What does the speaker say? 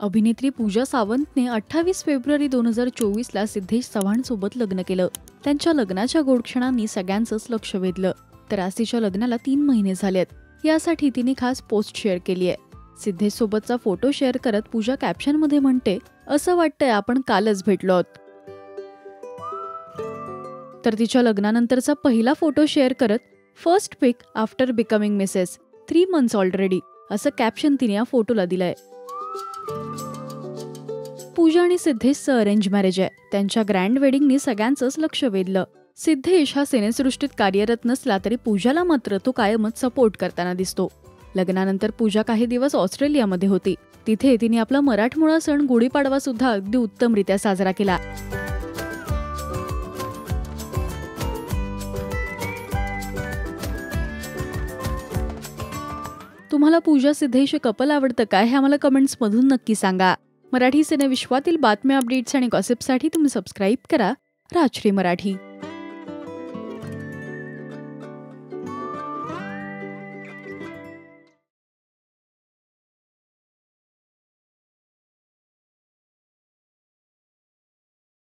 अभिनेत्री पूजा सावंतने 28 फेब्रुवारी 2024ला सिद्धेश चव्हाणसोबत लग्न केलं. त्यांच्या लग्नाच्या गोड क्षणांनी सगळ्यांचंच लक्ष वेधलं. तर आज तिच्या लग्नाला 3 महिने झालेत. यासाठी तिने खास पोस्ट शेअर केली आहे. सिद्धेश सोबतचा फोटो शेअर करत पूजा कॅप्शनमध्ये म्हणते, असं वाटतंय आपण कालच भेटलो आहोत. तर तिच्या लग्नानंतरचा पहिला फोटो शेअर करत first pic after becoming Mrs 3 months already असं कॅप्शन तिने या फोटोला दिलंय. पूजा आणि सिद्धेशचं अरेंज मॅरेज आहे. त्यांच्या ग्रँड वेडिंगनी सगळ्यांचंच लक्ष वेधलं. सिद्धेश हा सिनेसृष्टीत कार्यरत नसला तरी पूजाला मात्र तो कायमच सपोर्ट करताना दिसतो. लग्नानंतर पूजा काही दिवस ऑस्ट्रेलियामध्ये होती. तिथे तिने आपला मराठमोळा सण गुढीपाडवा सुद्धा अगदी उत्तमरित्या साजरा केला. तुम्हाला पूजा सिद्धेश कपल आवडतं का हे आम्हाला कमेंट्समधून नक्की सांगा. मराठी सिने विश्वातील बातम्या, अपडेट्स आणि गॉसिपसाठी तुम्ही सबस्क्राईब करा राजश्री मराठी.